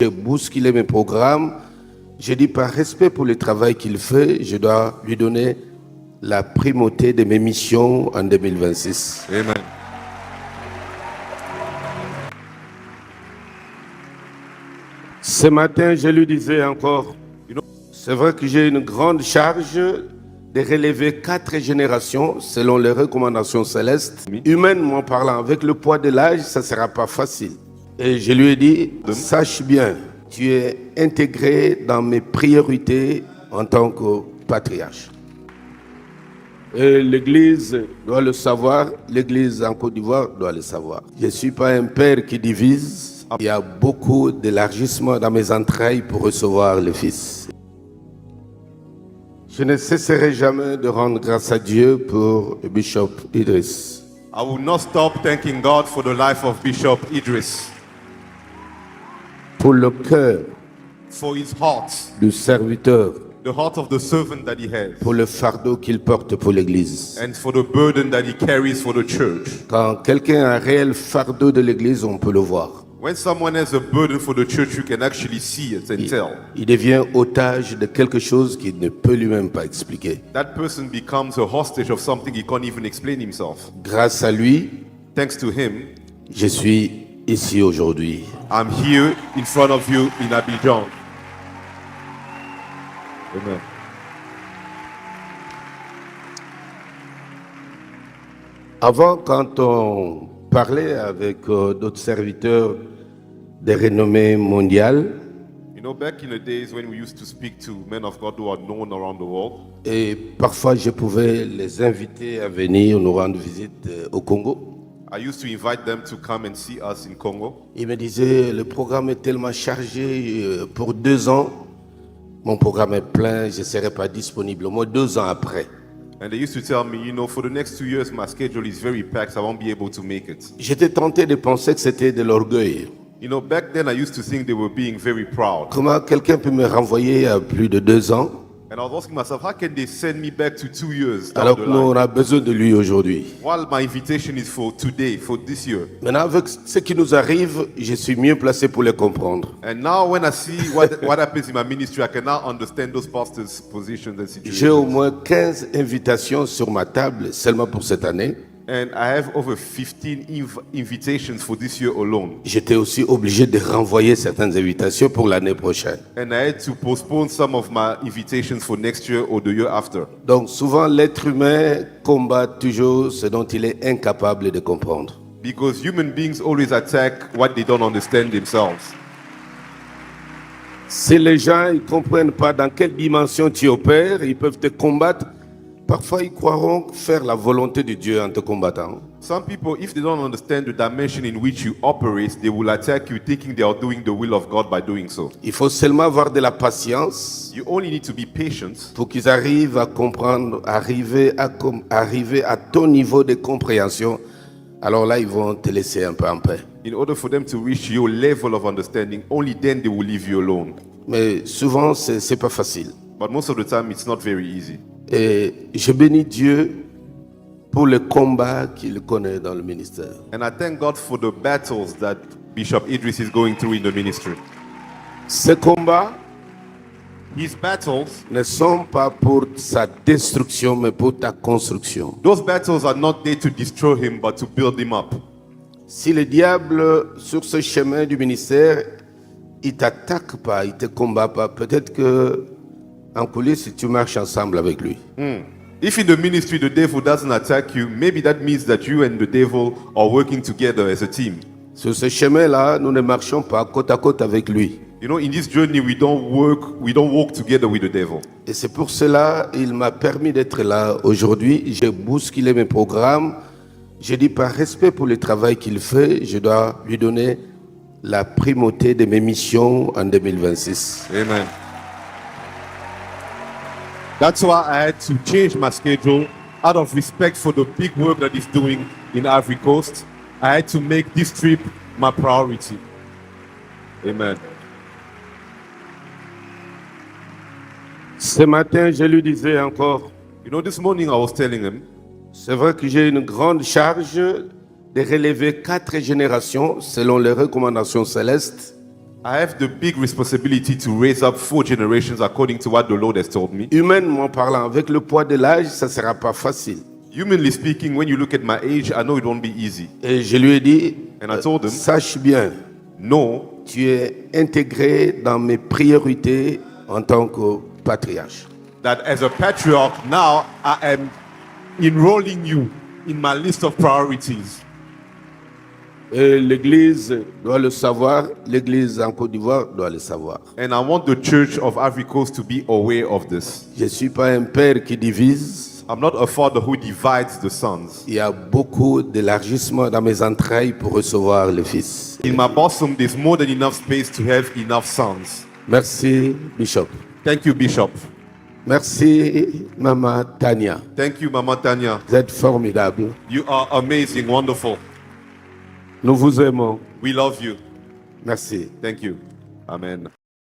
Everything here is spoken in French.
j'ai bousculé mes programmes. J'ai dit par respect pour le travail qu'il fait, je dois lui donner la primauté de mes missions en 2026. Amen. Ce matin, je lui disais encore, c'est vrai que j'ai une grande charge de relever 4 générations selon les recommandations célestes. Humainement parlant, avec le poids de l'âge, ça ne sera pas facile. Et je lui ai dit, sache bien, tu es intégré dans mes priorités en tant que patriarche. Et l'Église doit le savoir, l'Église en Côte d'Ivoire doit le savoir. Je ne suis pas un père qui divise. Il y a beaucoup d'élargissement dans mes entrailles pour recevoir le Fils. Je ne cesserai jamais de rendre grâce à Dieu pour Bishop Idris. I will not stop thanking God for the life of Bishop Idris, Pour le cœur for his heart, du serviteur, the heart of the servant that he has, pour le fardeau qu'il porte pour l'Église. and for the burden that he carries for the church. Quand quelqu'un a un réel fardeau de l'Église, on peut le voir. When someone has a burden for the church, you can actually see it and tell. Il devient otage de quelque chose qu'il ne peut lui-même pas expliquer. That person becomes a hostage of something he can't even explain himself. Grâce à lui, Thanks to him, je suis ici aujourd'hui. I'm here in front of you in Abidjan. Amen. Avant, quand on parlait avec d'autres serviteurs de renommée mondiale, You know, back in the days when we used to speak to men of God who are known around the world, et parfois je pouvais les inviter à venir nous rendre visite au Congo, I used to invite them to come and see us in Congo. ils me disaient, le programme est tellement chargé pour 2 ans, mon programme est plein, je ne serai pas disponible, au moins 2 ans après. And they used to tell me, you know, for the next 2 years, my schedule is very packed, so I won't be able to make it. J'étais tenté de penser que c'était de l'orgueil. You know, back then I used to think they were being very proud. Comment quelqu'un peut me renvoyer à plus de 2 ans And I was asking myself, how can they send me back to 2 years down alors the que nous, on line? a besoin de lui aujourd'hui? While my invitation is for today, for this year. Maintenant, avec ce qui nous arrive, je suis mieux placé pour les comprendre. And now when I see what happens in my ministry, I can now understand those pastors' positions and J'ai au situations. moins 15 invitations sur ma table seulement pour cette année. And I have over 15 invitations for this year alone. J'étais aussi obligé de renvoyer certaines invitations pour l'année prochaine. And I had to postpone some of my invitations for next year or the year after. Donc souvent, l'être humain combat toujours ce dont il est incapable de comprendre. Because human beings always attack what they don't understand themselves. Si les gens ne comprennent pas dans quelle dimension tu opères, ils peuvent te combattre. Parfois, ils croiront faire la volonté de Dieu en te combattant. Some people, if they don't understand the dimension in which you operate, they will attack you thinking they are doing the will of God by doing so. Il faut seulement avoir de la patience You only need to be patient pour qu'ils arrivent à comprendre, arriver à ton niveau de compréhension. Alors là, ils vont te laisser un peu en paix. in order for them to reach your level of understanding. Only then they will leave you alone. Mais souvent, c'est pas facile. But most of the time, it's not very easy. Et je bénis Dieu pour le combat qu'il connaît dans le ministère. And I thank God for the battles that Bishop Idris is going through in the ministry. Ces combats His battles, ne sont pas pour sa destruction, mais pour ta construction. those battles are not there to destroy him, but to build him up. Si le diable, sur ce chemin du ministère, il t'attaque pas, il te combat pas, peut-être que en coulisses, tu marches ensemble avec lui. If in the ministry the devil doesn't attack you, maybe that means that you and the devil are working together as a team. Sur ce chemin-là, nous ne marchons pas côte à côte avec lui. You know, in this journey, we don't walk together with the devil. Et c'est pour cela qu'il m'a permis d'être là aujourd'hui. J'ai bousculé mes programmes. J'ai dit par respect pour le travail qu'il fait, je dois lui donner la primauté de mes missions en 2026. Amen. That's why I had to change my schedule out of respect for the big work that he's doing in Ivory Coast. I had to make this trip my priority. Amen. Ce matin, je lui disais encore, You know, this morning I was telling him, c'est vrai que j'ai une grande charge de relever 4 générations selon les recommandations célestes. I have the big responsibility to raise up 4 generations according to what the Lord has told me. Humainement parlant, avec le poids de l'âge, ça ne sera pas facile. Humanly speaking, when you look at my age, I know it won't be easy. Et je lui ai dit, And I told him, sache bien, no, tu es intégré dans mes priorités en tant que patriarche. that as a patriarch, now I am enrolling you in my list of priorities. Et l'Église doit le savoir, l'Église en Côte d'Ivoire doit le savoir. And I want the Church of Ivory Coast to be aware of this. Je ne suis pas un père qui divise. I'm not a father who divides the sons. Il y a beaucoup d'élargissement dans mes entrailles pour recevoir le Fils. In my bosom, there's more than enough space to have enough sons. Merci, Bishop. Thank you, Bishop. Merci, Maman Tania. Thank you, Mama Tanya. Vous êtes formidable. You are amazing, wonderful. Nous vous aimons. We love you. Merci. Thank you. Amen.